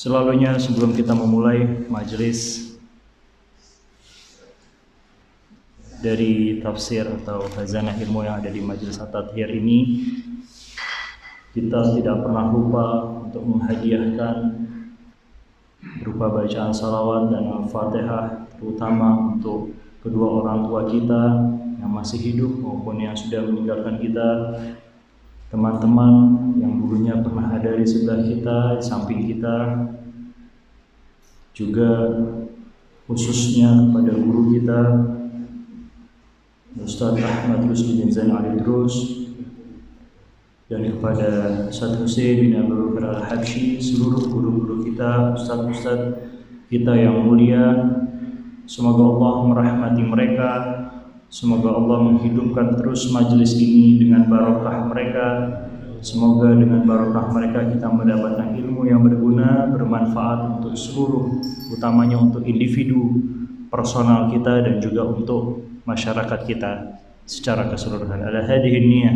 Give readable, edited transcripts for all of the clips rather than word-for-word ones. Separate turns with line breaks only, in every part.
Selalunya sebelum kita memulai majelis dari tafsir atau khazanah ilmu yang ada di majelis At-Tathir ini, kita tidak pernah lupa untuk menghadiahkan berupa bacaan salawat dan al-fatihah, terutama untuk kedua orang tua kita yang masih hidup maupun yang sudah meninggalkan kita, teman-teman yang dulunya pernah ada di sebelah kita, di samping kita, juga khususnya kepada guru kita Ustaz Ahmad Rusli bin Zain Al-Idrus, dan kepada Ustaz Husain bin Abu Bakar Al-Habsyi, seluruh guru-guru kita, ustaz-ustaz kita yang mulia. Semoga Allah merahmati mereka, semoga Allah menghidupkan terus majelis ini dengan barokah mereka. Semoga dengan barokah mereka kita mendapatkan ilmu yang berguna, bermanfaat untuk seluruh, utamanya untuk individu personal kita dan juga untuk masyarakat kita secara keseluruhan. Ala hadhihi niyyah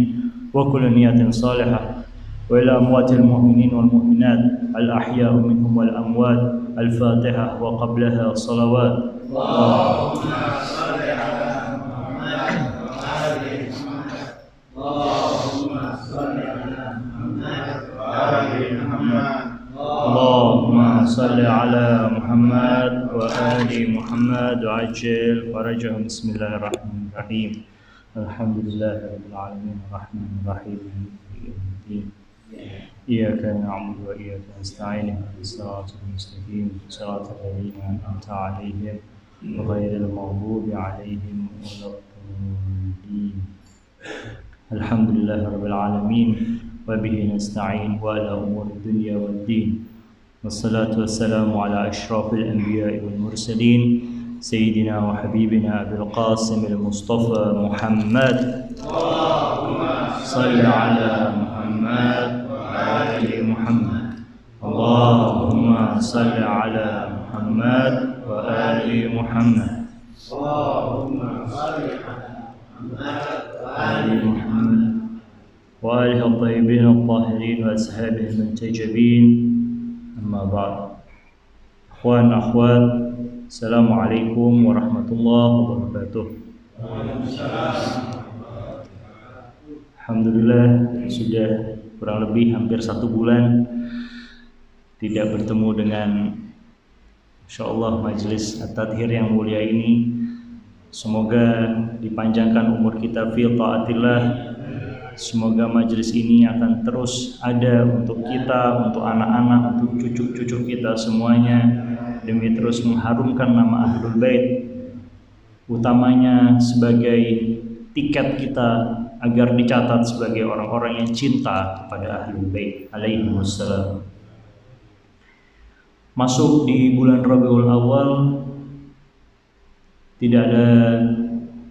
wa kullu niyatin salihah wa ila amwatil mu'minin wal mu'minat al ahya'u minhum wal amwat. Al-Fatihah wa qablaha salawat. Allahumma shalli ala Muhammad wa ali Muhammad. Allahumma shalli ala Muhammad wa ali Muhammad. Allahumma shalli ala Muhammad wa ali Muhammad wa ajil farajahum. Bismillahirrahmanirrahim. Alhamdulillahirabbil alamin arrahmanir rahim maliki yaumiddin. Iyyaka na'budu wa iyyaka nasta'in ihdinas siratal mustaqim siratal ladzina an'amta 'alaihim ghairil maghdubi 'alaihim waladdallin. Alhamdulillahirabbil alamin wa bihi nasta'in wa ala umuri dunya waddin. Wassalatu wassalamu ala asyrafil anbiya'i wal mursalin sayyidina wa habibina Abil Qasim al-Mustafa Muhammad. Allahumma salli ala Muhammad Ali Muhammad. Allahumma salli ala Muhammad wa ali Muhammad. Allahumma salli ala Muhammad wa ali Muhammad wa alihi at-tayyibin at-tahirin wa ashabihi al-muntajabin. Amma ba'd. Ikhwan akhwat, assalamualaikum warahmatullahi wabarakatuh. Alhamdulillah sudah kurang lebih hampir 1 bulan tidak bertemu dengan insyaallah majelis At-Tathir yang mulia ini. Semoga dipanjangkan umur kita fi taatillah. Semoga majelis ini akan terus ada untuk kita, untuk anak-anak, untuk cucu-cucu kita semuanya, demi terus mengharumkan nama Ahlul Bait, utamanya sebagai tiket kita agar dicatat sebagai orang-orang yang cinta kepada Ahlul Bait alaihi wassalam. Masuk di bulan Rabiul Awal, tidak ada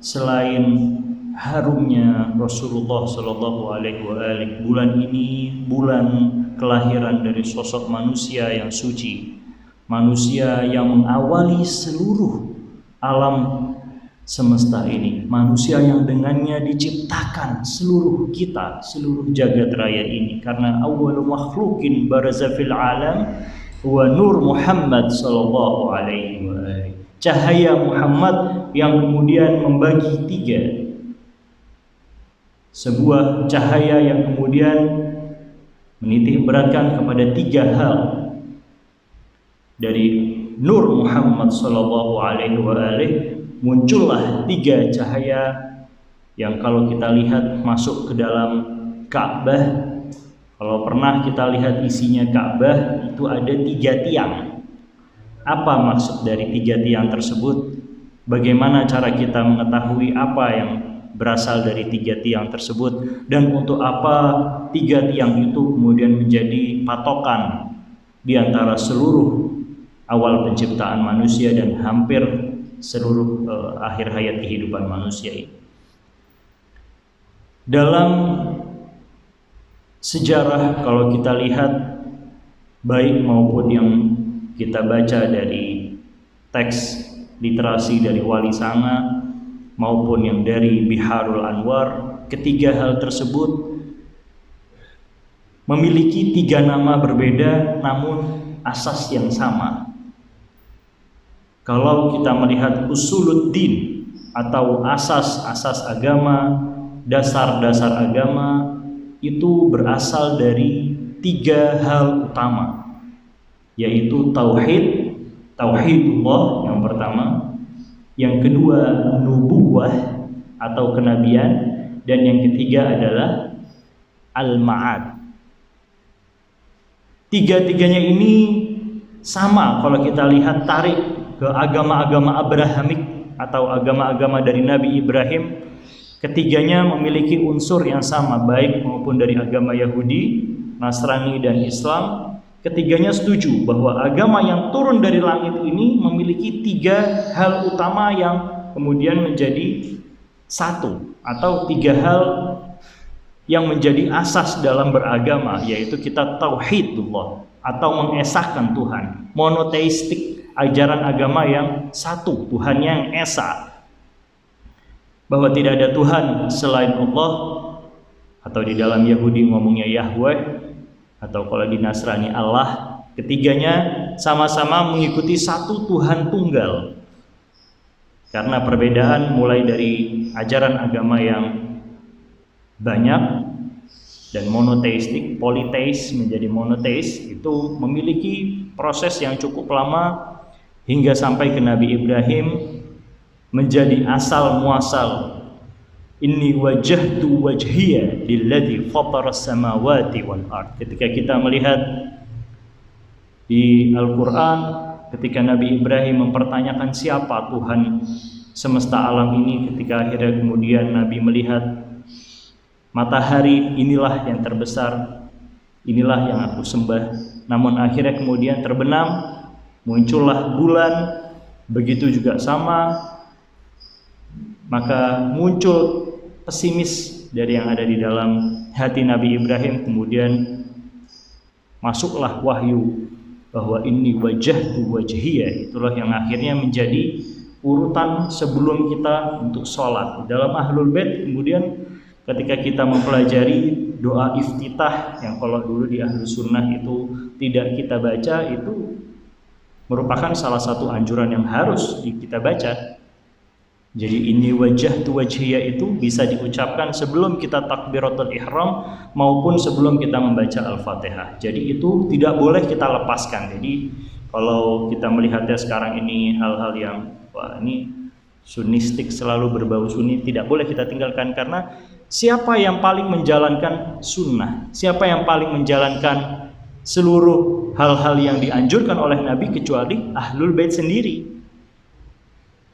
selain harumnya Rasulullah sallallahu alaihi wasallam. Bulan ini bulan kelahiran dari sosok manusia yang suci, manusia yang mengawali seluruh alam semesta ini, manusia yang dengannya diciptakan seluruh kita, seluruh jagat raya ini. Karena awwalu makhluqin baraza fil alam wa nur Muhammad sallallahu alaihi wasallam. Cahaya Muhammad yang kemudian membagi 3. Sebuah cahaya yang kemudian menitik beratkan kepada 3 hal. Dari nur Muhammad sallallahu alaihi wasallam muncullah 3 cahaya yang kalau kita lihat masuk ke dalam Ka'bah. Kalau pernah kita lihat isinya Ka'bah, itu ada 3 tiang. Apa maksud dari 3 tiang tersebut? Bagaimana cara kita mengetahui apa yang berasal dari 3 tiang tersebut? Dan untuk apa 3 tiang itu kemudian menjadi patokan di antara seluruh awal penciptaan manusia dan hampir seluruh akhir hayat kehidupan manusia ini. Dalam sejarah kalau kita lihat, baik maupun yang kita baca dari teks literasi dari Wali Sanga maupun yang dari Biharul Anwar, ketiga hal tersebut memiliki 3 nama berbeda, namun asas yang sama. Kalau kita melihat usuluddin atau asas-asas agama, dasar-dasar agama, itu berasal dari 3 hal utama, yaitu tauhidullah yang pertama, yang kedua nubuwah atau kenabian, dan yang ketiga adalah al-ma'ad. Tiga-tiganya ini sama kalau kita lihat tarik ke agama-agama Abrahamik atau agama-agama dari Nabi Ibrahim. Ketiganya memiliki unsur yang sama, baik maupun dari agama Yahudi, Nasrani, dan Islam. Ketiganya setuju bahwa agama yang turun dari langit ini memiliki 3 hal utama yang kemudian menjadi satu, atau 3 hal yang menjadi asas dalam beragama, yaitu kita tauhidullah atau mengesahkan Tuhan, monoteistik, ajaran agama yang satu, Tuhan yang esa, bahwa tidak ada Tuhan selain Allah, atau di dalam Yahudi ngomongnya Yahweh, atau kalau di Nasrani Allah. Ketiganya sama-sama mengikuti satu Tuhan tunggal. Karena perbedaan mulai dari ajaran agama yang banyak dan monoteistik, politeis menjadi monoteis, itu memiliki proses yang cukup lama hingga sampai ke Nabi Ibrahim menjadi asal muasal. Inni wajjahtu wajhiya lilladzi fataras samawati wal ard. Ketika kita melihat di Al-Qur'an, ketika Nabi Ibrahim mempertanyakan siapa Tuhan semesta alam ini, ketika akhirnya kemudian Nabi melihat matahari, inilah yang terbesar, inilah yang aku sembah. Namun akhirnya kemudian terbenam, muncullah bulan, begitu juga sama. Maka muncul pesimis dari yang ada di dalam hati Nabi Ibrahim. Kemudian masuklah wahyu bahwa ini wajjahtu wajhiya. Itulah yang akhirnya menjadi urutan sebelum kita untuk sholat. Dalam Ahlul Bait kemudian ketika kita mempelajari doa iftitah yang kalau dulu di Ahlus Sunnah itu tidak kita baca, itu merupakan salah satu anjuran yang harus kita baca. Jadi ini wajjahtu wajhiya itu bisa diucapkan sebelum kita takbiratul ihram maupun sebelum kita membaca Al-Fatihah. Jadi itu tidak boleh kita lepaskan. Jadi kalau kita melihatnya sekarang ini hal-hal yang wah ini sunnistik, selalu berbau sunni, tidak boleh kita tinggalkan. Karena siapa yang paling menjalankan sunnah, siapa yang paling menjalankan seluruh hal-hal yang dianjurkan oleh Nabi kecuali Ahlul Bait sendiri.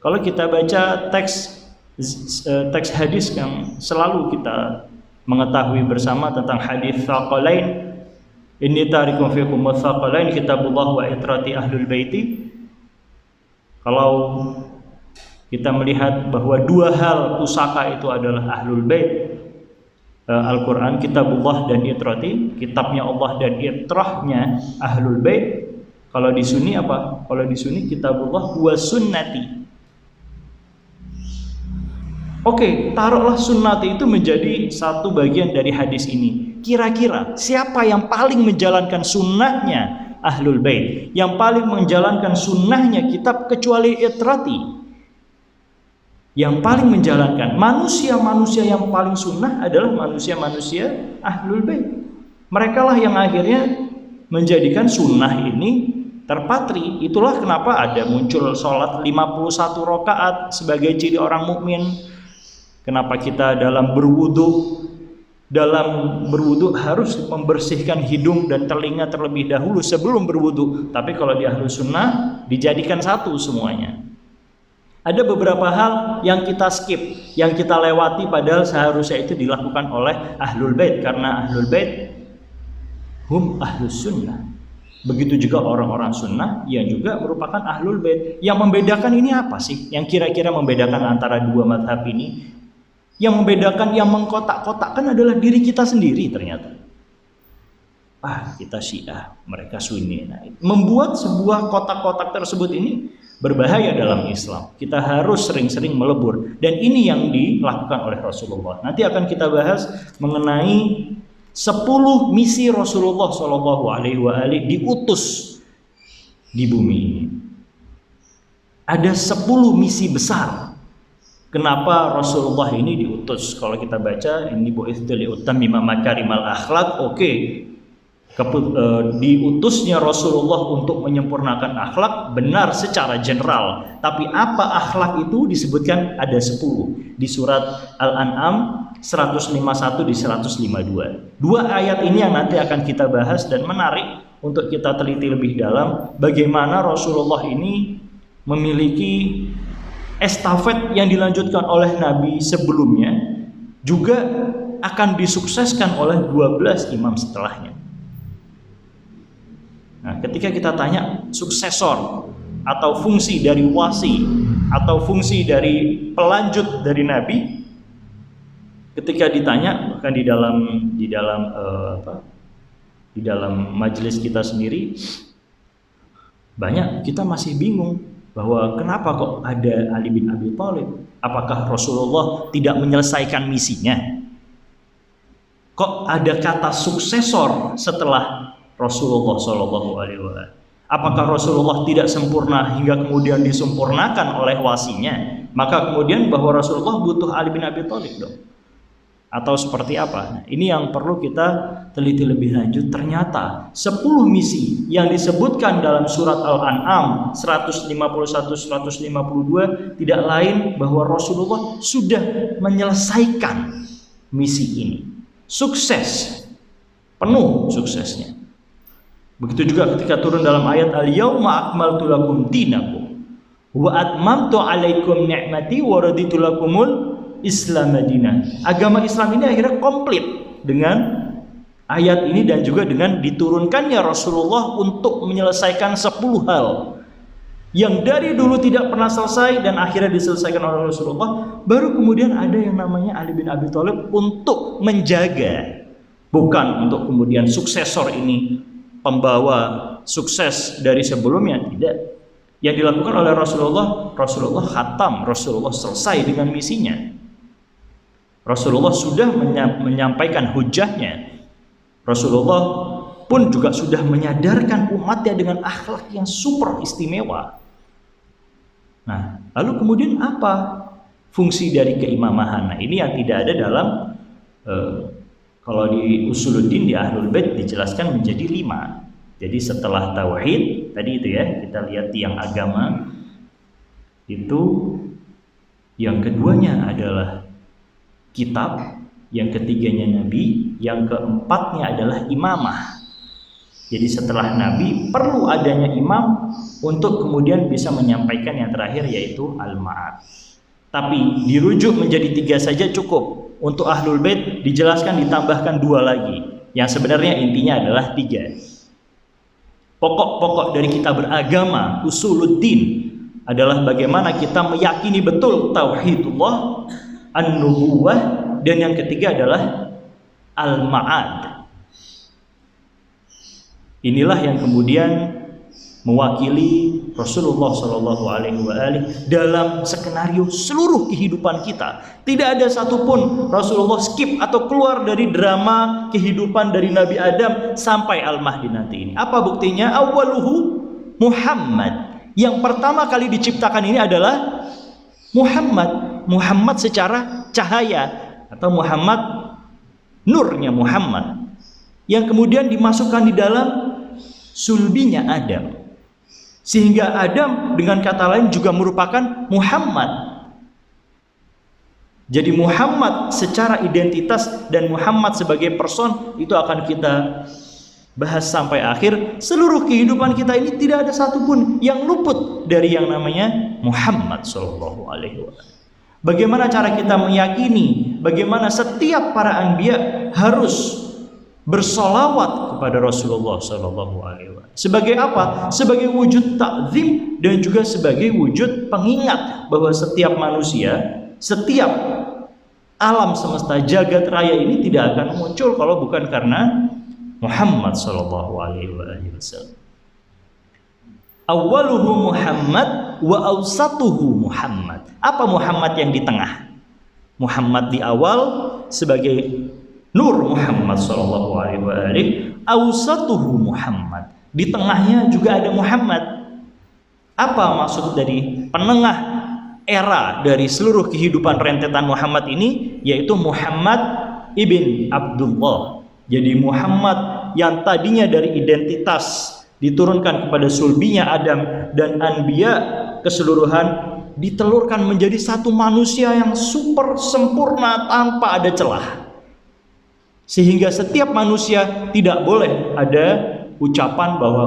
Kalau kita baca teks hadis yang selalu kita mengetahui bersama tentang hadis tsaqalain, inni tarikum fikum tsaqalain kitabullah wa itrati ahlul baiti. Kalau kita melihat bahwa 2 hal pusaka itu adalah ahlul bait, Al-Quran, kitabullah dan itrati, kitabnya Allah dan itrahnya ahlul bait. Kalau di Sunni apa? Kalau di Sunni kitabullah wa sunnati. Oke, taruhlah sunnati itu menjadi satu bagian dari hadis ini. Kira-kira siapa yang paling menjalankan sunnahnya Ahlul Bait? Yang paling menjalankan sunnahnya kitab kecuali itrati? Yang paling menjalankan manusia-manusia yang paling sunnah adalah manusia-manusia Ahlul Bait. Mereka lah yang akhirnya menjadikan sunnah ini terpatri.Itulah kenapa ada muncul sholat 51 rakaat sebagai ciri orang mukmin. Kenapa kita dalam berwudu harus membersihkan hidung dan telinga terlebih dahulu sebelum berwudu. Tapi kalau di Ahlus Sunnah dijadikan satu semuanya. Ada beberapa hal yang kita skip, yang kita lewati padahal seharusnya itu dilakukan oleh Ahlul Bait, karena Ahlul Bait hum Ahlus Sunnah. Begitu juga orang-orang sunnah yang juga merupakan Ahlul Bait. Yang membedakan ini apa sih? Yang kira-kira membedakan antara 2 mazhab ini? Yang membedakan, yang mengkotak-kotakkan adalah diri kita sendiri ternyata. Kita Syiah, mereka Sunni. Nah, membuat sebuah kotak-kotak tersebut ini berbahaya dalam Islam. Kita harus sering-sering melebur. Dan ini yang dilakukan oleh Rasulullah. Nanti akan kita bahas mengenai 10 misi Rasulullah SAW diutus di bumi ini. Ada 10 misi besar. Kenapa Rasulullah ini diutus? Kalau kita baca ini bu'itsu liutammima makarimal akhlak, oke. Diutusnya Rasulullah untuk menyempurnakan akhlak benar secara general. Tapi apa akhlak itu disebutkan ada 10 di surat Al-An'am 151 di 152. Dua ayat ini yang nanti akan kita bahas dan menarik untuk kita teliti lebih dalam bagaimana Rasulullah ini memiliki estafet yang dilanjutkan oleh Nabi sebelumnya juga akan disukseskan oleh 12 imam setelahnya. Nah, ketika kita tanya suksesor atau fungsi dari wasi atau fungsi dari pelanjut dari Nabi, ketika ditanya bahkan di dalam majelis kita sendiri banyak kita masih bingung bahwa kenapa kok ada Ali bin Abi Thalib? Apakah Rasulullah tidak menyelesaikan misinya? Kok ada kata suksesor setelah Rasulullah SAW? Apakah Rasulullah tidak sempurna hingga kemudian disempurnakan oleh wasinya? Maka kemudian bahwa Rasulullah butuh Ali bin Abi Thalib dong? Atau seperti apa? Nah, ini yang perlu kita teliti lebih lanjut. Ternyata 10 misi yang disebutkan dalam surat Al-An'am 151-152 tidak lain bahwa Rasulullah sudah menyelesaikan misi ini. Sukses, penuh suksesnya. Begitu juga ketika turun dalam ayat Al-Yauma akmaltu lakum dinakum wa atmamtu alaikum ni'mati wa raditu lakumul Islam Madinah. Agama Islam ini akhirnya komplit dengan ayat ini dan juga dengan diturunkannya Rasulullah untuk menyelesaikan 10 hal yang dari dulu tidak pernah selesai dan akhirnya diselesaikan oleh Rasulullah. Baru kemudian ada yang namanya Ali bin Abi Thalib untuk menjaga, bukan untuk kemudian suksesor ini pembawa sukses dari sebelumnya, tidak. Yang dilakukan oleh Rasulullah khatam, Rasulullah selesai dengan misinya. Rasulullah sudah menyampaikan hujahnya. Rasulullah pun juga sudah menyadarkan umatnya dengan akhlak yang super istimewa. Nah, lalu kemudian apa fungsi dari keimamahan? Nah, ini yang tidak ada dalam kalau di Usuluddin di Ahlul Bait dijelaskan menjadi 5. Jadi setelah tauhid tadi itu ya, kita lihat tiang agama itu, yang keduanya adalah kitab, yang ketiganya nabi, yang keempatnya adalah imamah. Jadi setelah nabi perlu adanya imam untuk kemudian bisa menyampaikan yang terakhir yaitu al-ma'ad. Tapi dirujuk menjadi 3 saja cukup. Untuk Ahlul Bait dijelaskan ditambahkan 2 lagi, yang sebenarnya intinya adalah 3. Pokok-pokok dari kita beragama, usuluddin, adalah bagaimana kita meyakini betul tauhidullah, an-nubuwah, dan yang ketiga adalah al-ma'ad. Inilah yang kemudian mewakili Rasulullah SAW dalam skenario seluruh kehidupan kita. Tidak ada satupun Rasulullah skip atau keluar dari drama kehidupan dari Nabi Adam sampai Al-Mahdi nanti ini. Apa buktinya? Awwaluhu Muhammad. Yang pertama kali diciptakan ini adalah Muhammad. Muhammad secara cahaya atau Muhammad nurnya Muhammad, yang kemudian dimasukkan di dalam sulbinya Adam, sehingga Adam dengan kata lain juga merupakan Muhammad. Jadi Muhammad secara identitas dan Muhammad sebagai person itu akan kita bahas sampai akhir. Seluruh kehidupan kita ini tidak ada satupun yang luput dari yang namanya Muhammad Sallallahu Alaihi Wasallam. Bagaimana cara kita meyakini bagaimana setiap para anbiya harus bersolawat kepada Rasulullah Sallallahu Alaihi Wasallam. Sebagai apa? Sebagai wujud takzim dan juga sebagai wujud pengingat bahwa setiap manusia, setiap alam semesta jagat raya ini tidak akan muncul kalau bukan karena Muhammad Sallallahu Alaihi Wasallam. Awwaluhu Muhammad wa awsatuhu Muhammad. Apa Muhammad yang di tengah? Muhammad di awal sebagai Nur Muhammad sallallahu alaihi wasallam, awsatuhu Muhammad. Di tengahnya juga ada Muhammad. Apa maksud dari penengah era dari seluruh kehidupan rentetan Muhammad ini? Yaitu Muhammad ibn Abdullah. Jadi Muhammad yang tadinya dari identitas diturunkan kepada sulbinya Adam dan Anbiya keseluruhan, ditelurkan menjadi satu manusia yang super sempurna tanpa ada celah. Sehingga setiap manusia tidak boleh ada ucapan bahwa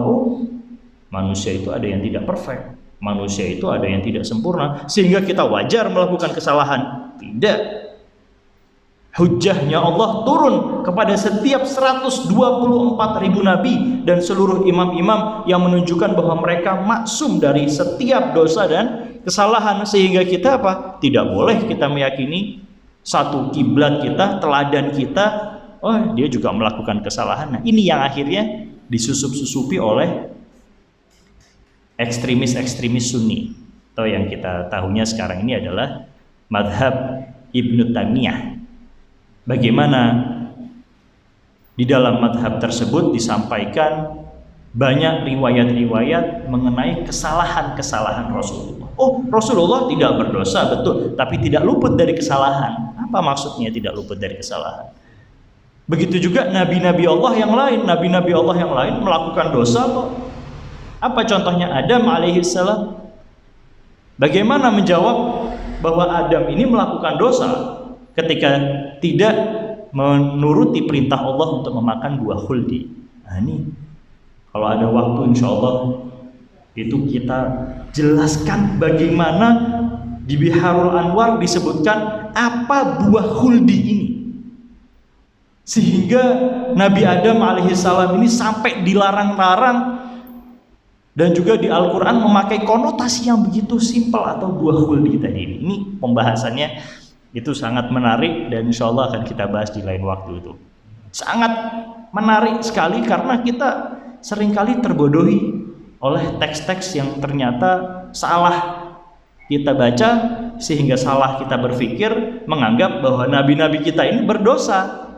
manusia itu ada yang tidak perfect, manusia itu ada yang tidak sempurna, sehingga kita wajar melakukan kesalahan. Tidak. Hujjahnya Allah turun kepada setiap 124.000 nabi dan seluruh imam-imam yang menunjukkan bahwa mereka maksum dari setiap dosa dan kesalahan. Sehingga kita apa? Tidak boleh kita meyakini satu kiblat kita, teladan kita, dia juga melakukan kesalahan. Nah, ini yang akhirnya disusup-susupi oleh ekstremis-ekstremis Sunni, atau yang kita tahunya sekarang ini adalah madhab Ibnu Taimiyah. Bagaimana di dalam madhab tersebut disampaikan banyak riwayat-riwayat mengenai kesalahan-kesalahan Rasulullah. Rasulullah tidak berdosa, betul, tapi tidak luput dari kesalahan. Apa maksudnya tidak luput dari kesalahan? Begitu juga nabi-nabi Allah yang lain. Nabi-nabi Allah yang lain melakukan dosa kok. Apa contohnya? Adam alaihissalam. Bagaimana menjawab bahwa Adam ini melakukan dosa ketika tidak menuruti perintah Allah untuk memakan buah khuldi? Nah, ini kalau ada waktu insya Allah itu kita jelaskan bagaimana di Biharul Anwar disebutkan apa buah khuldi ini, sehingga Nabi Adam alaihissalam ini sampai dilarang-larang. Dan juga di Al-Quran memakai konotasi yang begitu simpel, atau buah khuldi tadi. Ini pembahasannya itu sangat menarik dan insya Allah akan kita bahas di lain waktu itu. Sangat menarik sekali karena kita seringkali terbodohi oleh teks-teks yang ternyata salah kita baca, sehingga salah kita berpikir menganggap bahwa nabi-nabi kita ini berdosa.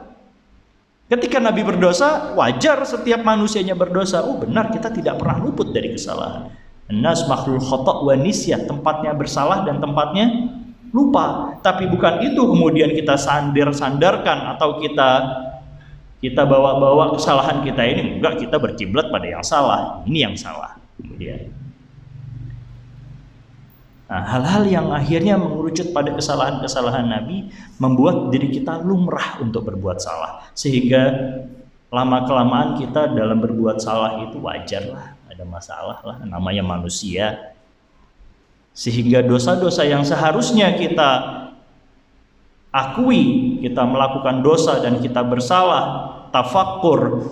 Ketika Nabi berdosa, wajar setiap manusianya berdosa. Benar, kita tidak pernah luput dari kesalahan. An-nas makhlul khata' wa nisyah, tempatnya bersalah dan tempatnya lupa. Tapi bukan itu kemudian kita sandarkan atau kita bawa-bawa kesalahan kita ini. Enggak, kita berkiblat pada yang salah. Ini yang salah. Kemudian hal-hal yang akhirnya mengerucut pada kesalahan-kesalahan Nabi membuat diri kita lumrah untuk berbuat salah, sehingga lama-kelamaan kita dalam berbuat salah itu wajar lah, ada masalah lah, namanya manusia. Sehingga dosa-dosa yang seharusnya kita akui, kita melakukan dosa dan kita bersalah, tafakkur,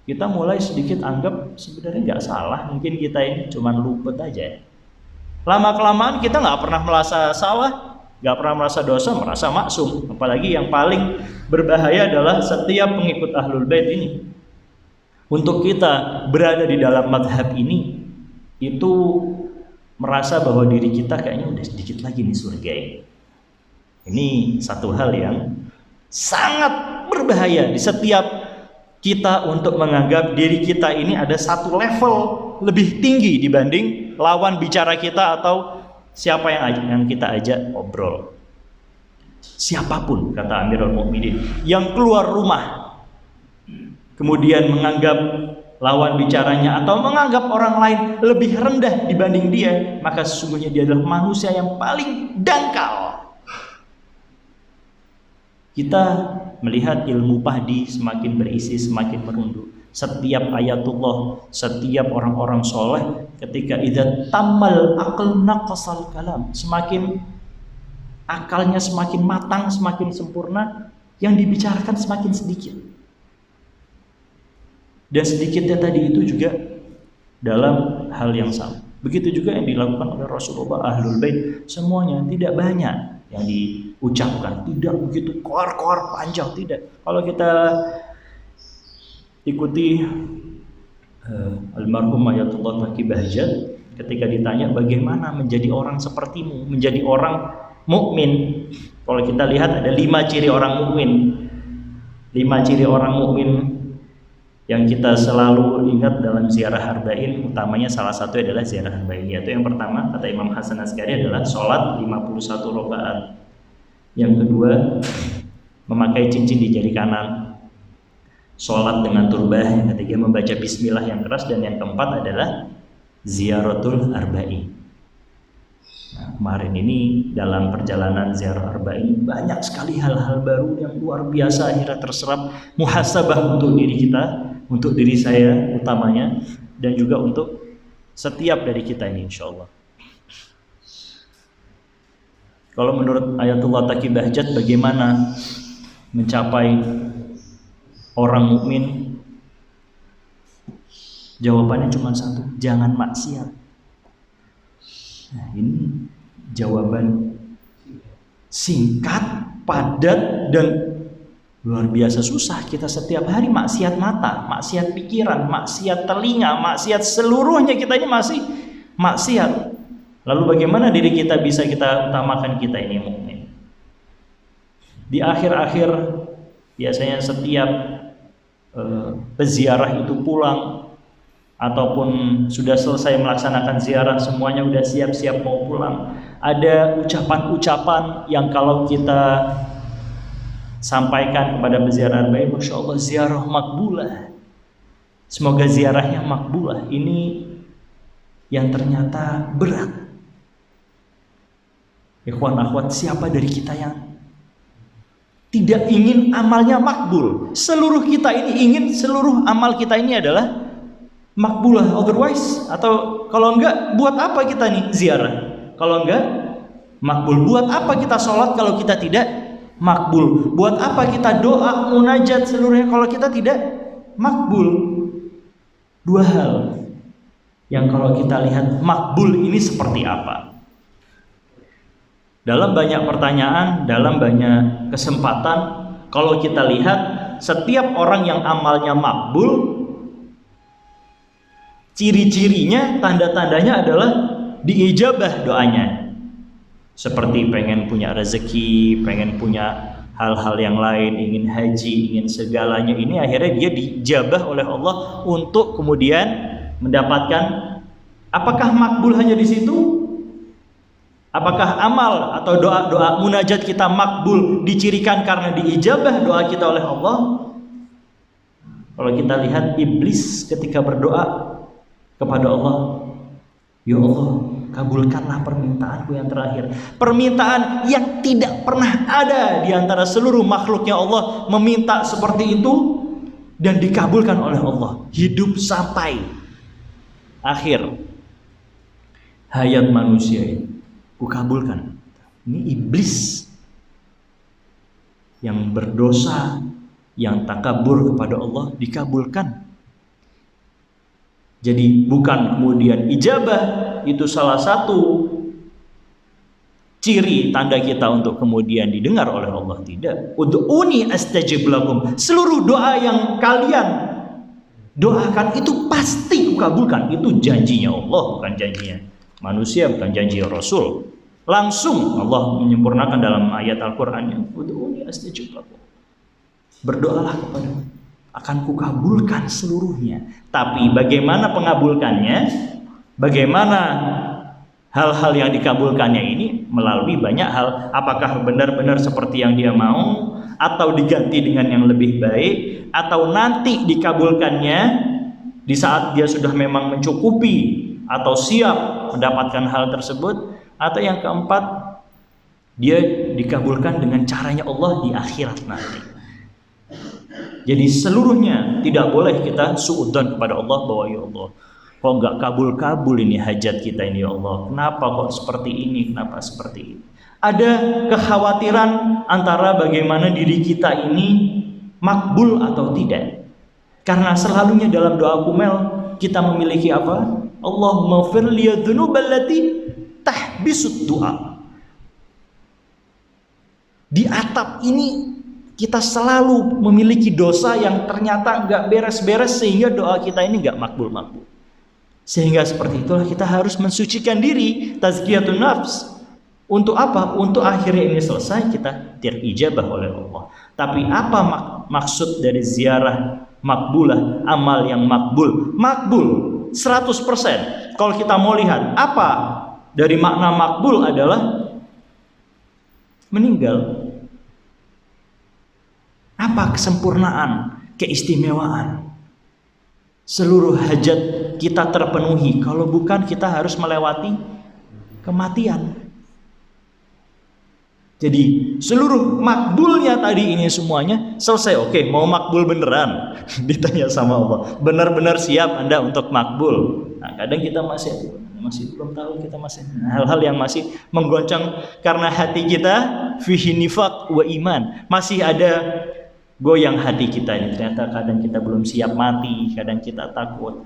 kita mulai sedikit anggap sebenarnya nggak salah, mungkin kita ini cuman luput aja. Lama-kelamaan kita nggak pernah merasa salah, nggak pernah merasa dosa, merasa maksum. Apalagi yang paling berbahaya adalah setiap pengikut Ahlul Bait ini. Untuk kita berada di dalam madhab ini, itu merasa bahwa diri kita kayaknya udah sedikit lagi nih surga ini. Ini satu hal yang sangat berbahaya di setiap kita untuk menganggap diri kita ini ada satu level lebih tinggi dibanding lawan bicara kita atau siapa yang kita ajak ngobrol. Siapapun, kata Amirul Mukminin, yang keluar rumah kemudian menganggap lawan bicaranya atau menganggap orang lain lebih rendah dibanding dia, maka sesungguhnya dia adalah manusia yang paling dangkal. Kita melihat ilmu pahdi semakin berisi, semakin merunduk. Setiap ayatullah, setiap orang-orang soleh, ketika idza tamal aql naqasal kalam, semakin akalnya semakin matang, semakin sempurna, yang dibicarakan semakin sedikit. Dan sedikitnya tadi itu juga dalam hal yang sama. Begitu juga yang dilakukan oleh Rasulullah, Ahlul Bait, semuanya tidak banyak yang diucapkan, tidak begitu koar-koar panjang, tidak. Kalau kita ikuti almarhum Ayatullah Taqi Bahjat, ketika ditanya bagaimana menjadi orang sepertimu, menjadi orang mukmin, kalau kita lihat ada 5 ciri orang mukmin. 5 ciri orang mukmin yang kita selalu ingat dalam ziarah arba'in, utamanya salah satu adalah ziarah arba'in, yaitu yang pertama kata Imam Hasan Askari adalah sholat 51 rakaat. Yang kedua, memakai cincin di jari kanan, sholat dengan turbah. Yang ketiga, membaca bismillah yang keras. Dan yang keempat adalah ziaratul arba'in. Nah, kemarin ini dalam perjalanan ziarah arba'in banyak sekali hal-hal baru yang luar biasa akhirnya terserap, muhasabah untuk diri kita, untuk diri saya utamanya, dan juga untuk setiap dari kita ini insyaallah. Kalau menurut Ayatullah Taqi Bahjat, bagaimana mencapai orang mukmin? Jawabannya cuma satu, jangan maksiat. Nah, ini jawaban singkat, padat, dan luar biasa susah. Kita setiap hari maksiat mata, maksiat pikiran, maksiat telinga, maksiat seluruhnya kita ini masih maksiat. Lalu bagaimana diri kita bisa kita utamakan kita ini mukmin? Di akhir-akhir biasanya setiap peziarah itu pulang, ataupun sudah selesai melaksanakan ziarah, semuanya udah siap-siap mau pulang, ada ucapan-ucapan yang kalau kita sampaikan kepada peziarah arba'in, Masya Allah, ziarah makbulah, semoga ziarahnya makbulah. Ini yang ternyata berat. Ikhwan akhwat, siapa dari kita yang tidak ingin amalnya makbul? Seluruh kita ini ingin seluruh amal kita ini adalah makbulah, otherwise, atau kalau enggak, buat apa kita nih ziarah? Kalau enggak makbul, buat apa kita sholat kalau kita tidak makbul? Buat apa kita doa, munajat seluruhnya kalau kita tidak makbul? Dua hal yang kalau kita lihat makbul ini seperti apa. Dalam banyak pertanyaan, dalam banyak kesempatan, kalau kita lihat setiap orang yang amalnya makbul, ciri-cirinya, tanda-tandanya adalah diijabah doanya. Seperti pengen punya rezeki, pengen punya hal-hal yang lain, ingin haji, ingin segalanya. Ini akhirnya dia diijabah oleh Allah untuk kemudian mendapatkan. Apakah makbul hanya di situ? Apakah amal atau doa-doa munajat kita makbul dicirikan karena diijabah doa kita oleh Allah? Kalau kita lihat iblis ketika berdoa kepada Allah, ya Allah, kabulkanlah permintaanku yang terakhir. Permintaan yang tidak pernah ada di antara seluruh makhluknya Allah meminta seperti itu, dan dikabulkan oleh Allah. Hidup sampai akhir hayat manusia ini, kukabulkan. Ini iblis yang berdosa, yang takabur kepada Allah, dikabulkan. Jadi bukan kemudian ijabah itu salah satu ciri tanda kita untuk kemudian didengar oleh Allah, tidak. Ud'uni astajib lakum, seluruh doa yang kalian doakan itu pasti kukabulkan. Itu janjinya Allah, bukan janjinya manusia, bukan janji Rasul. Langsung Allah menyempurnakan dalam ayat Al-Qur'annya, ud'uni astajib lakum, berdoalah kepadaku, akan kukabulkan seluruhnya. Tapi bagaimana pengabulkannya? Bagaimana hal-hal yang dikabulkannya ini? Melalui banyak hal. Apakah benar-benar seperti yang dia mau, atau diganti dengan yang lebih baik, atau nanti dikabulkannya di saat dia sudah memang mencukupi atau siap mendapatkan hal tersebut, atau yang keempat, dia dikabulkan dengan caranya Allah di akhirat nanti. Jadi seluruhnya tidak boleh kita suudzon kepada Allah bahwa ya Allah, kok nggak kabul-kabul ini hajat kita ini ya Allah, kenapa kok seperti ini, kenapa seperti ini. Ada kekhawatiran antara bagaimana diri kita ini makbul atau tidak. Karena selalunya dalam doa kumel kita memiliki apa? Allahumma ighfir li dzunuballati tahbisud du'a. Di atap ini kita selalu memiliki dosa yang ternyata nggak beres-beres, sehingga doa kita ini nggak makbul-makbul. Sehingga seperti itulah kita harus mensucikan diri, tazkiyatun nafs. Untuk apa? Untuk akhirnya ini selesai, kita terijabah oleh Allah. Tapi apa maksud dari ziarah makbulah, amal yang makbul. Makbul 100%. Kalau kita mau lihat apa dari makna makbul adalah meninggal. Apa kesempurnaan, keistimewaan? Seluruh hajat kita terpenuhi. Kalau bukan, kita harus melewati kematian. Jadi seluruh makbulnya tadi ini semuanya selesai. Oke, mau makbul beneran? Ditanya sama Allah, benar-benar siap Anda untuk makbul? Nah, kadang kita masih belum tahu, kita masih hal-hal yang masih menggoncang karena hati kita fihi nifaq wa iman, masih ada goyang hati kita ini. Ternyata kadang kita belum siap mati, kadang kita takut.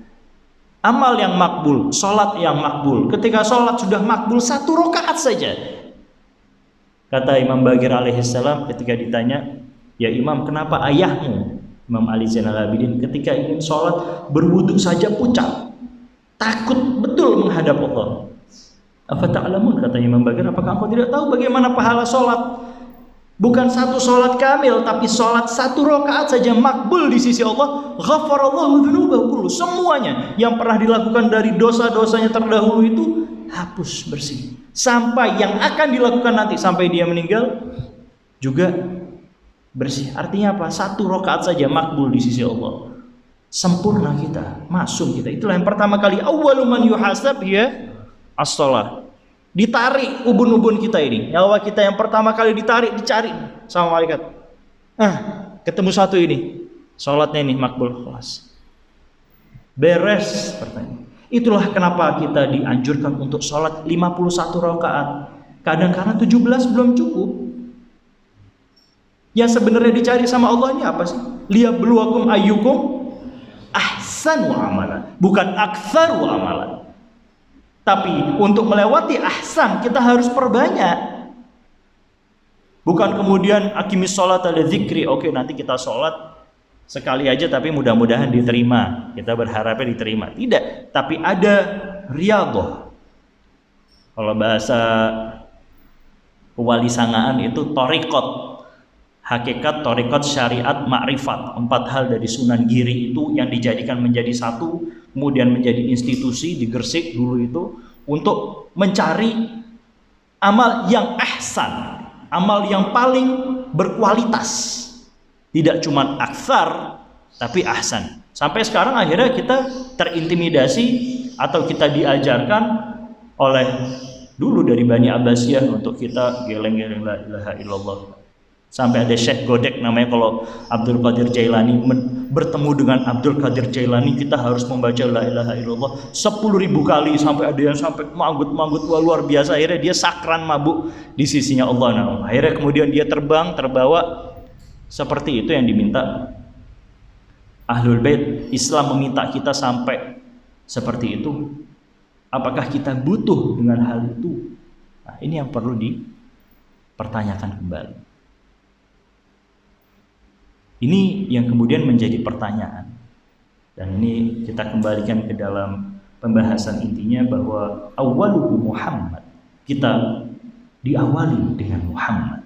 Amal yang makbul, sholat yang makbul. Ketika sholat sudah makbul 1 rakaat saja. Kata Imam Baqir alaihissalam ketika ditanya, ya Imam, kenapa ayahmu Imam Ali Zainal Abidin ketika ingin sholat berwudu saja pucat, takut betul menghadap Allah? Apa ta'lamun, kata Imam Baqir, apakah engkau tidak tahu bagaimana pahala sholat? Bukan 1 sholat kamil, tapi sholat 1 rakaat saja makbul di sisi Allah. Ghafarallahu dzunubahu, semuanya yang pernah dilakukan dari dosa-dosanya terdahulu itu hapus bersih. Sampai yang akan dilakukan nanti sampai dia meninggal juga bersih. Artinya apa? 1 rakaat saja makbul di sisi Allah. Sempurna kita, masuk kita. Itulah yang pertama kali awwalu man yuhasab ya as-shalah. Ditarik ubun-ubun kita ini, nyawa kita yang pertama kali ditarik, dicari sama malaikat. Ketemu 1 ini, sholatnya ini makbul, kelas beres. Pertanyaan, itulah kenapa kita dianjurkan untuk sholat 51 rakaat. Kadang karena 17 belum cukup. Yang sebenarnya dicari sama Allah ini apa sih? Liyabluwakum ayyukum ahsanu amalan, bukan aktsaru amalan. Tapi untuk melewati ahsan kita harus perbanyak. Bukan kemudian aqimis sholat ala dzikri. Oke, nanti kita sholat sekali aja tapi mudah-mudahan diterima. Kita berharapnya diterima. Tidak, tapi ada riyadhah. Kalau bahasa wali sangaan itu thariqat. Hakikat, thariqat, syariat, ma'rifat. 4 hal dari Sunan Giri itu yang dijadikan menjadi 1, kemudian menjadi institusi di Gresik dulu itu untuk mencari amal yang ahsan, amal yang paling berkualitas. Tidak cuma aktsar, tapi ahsan. Sampai sekarang akhirnya kita terintimidasi atau kita diajarkan oleh dulu dari Bani Abbasiyah untuk kita geleng-geleng la ilaha illallah. Sampai ada Syekh Godek namanya, kalau Abdul Qadir Jailani bertemu dengan Abdul Qadir Jailani, kita harus membaca la ilaha illallah 10.000 kali, sampai ada yang sampai manggut-manggut luar biasa. Akhirnya dia sakran mabuk di sisinya Allah. Nah, akhirnya kemudian dia terbawa seperti itu yang diminta Ahlul Bait. Islam meminta kita sampai seperti itu. Apakah kita butuh dengan hal itu? Nah, ini yang perlu dipertanyakan kembali. Ini yang kemudian menjadi pertanyaan. Dan ini kita kembalikan ke dalam pembahasan intinya bahwa awwaluhu Muhammad. Kita diawali dengan Muhammad.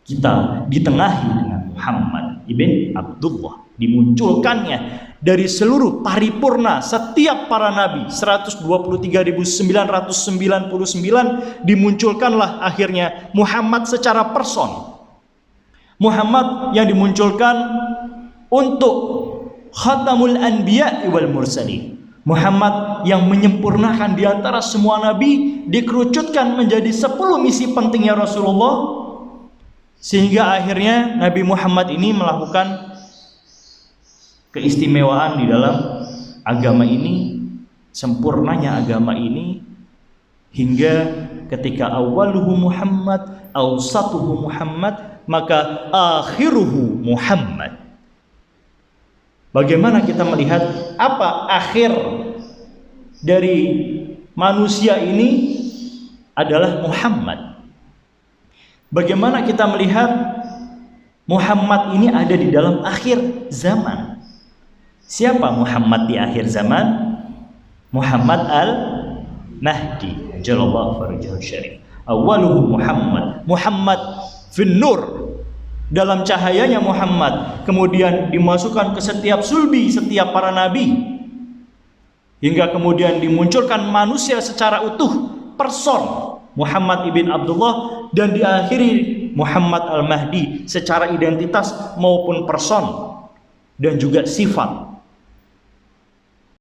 Kita ditengahi dengan Muhammad ibn Abdullah. Dimunculkannya dari seluruh paripurna setiap para nabi 123.999 dimunculkanlah akhirnya Muhammad secara person. Muhammad yang dimunculkan untuk khatamul anbiya wal mursalin. Muhammad yang menyempurnakan di antara semua nabi, dikerucutkan menjadi 10 misi pentingnya Rasulullah, sehingga akhirnya Nabi Muhammad ini melakukan keistimewaan di dalam agama ini, sempurnanya agama ini, hingga ketika awaluhu Muhammad, awsatuhu Muhammad, maka akhiruhu Muhammad. Bagaimana kita melihat apa akhir dari manusia ini adalah Muhammad. Bagaimana kita melihat Muhammad ini ada di dalam akhir zaman. Siapa Muhammad di akhir zaman? Muhammad al-Mahdi jalallahu farajahu syarif. Awaluhu Muhammad. Muhammad fin nur, dalam cahayanya Muhammad, kemudian dimasukkan ke setiap sulbi setiap para nabi, hingga kemudian dimunculkan manusia secara utuh, person Muhammad ibn Abdullah, dan diakhiri Muhammad al-Mahdi secara identitas maupun person dan juga sifat.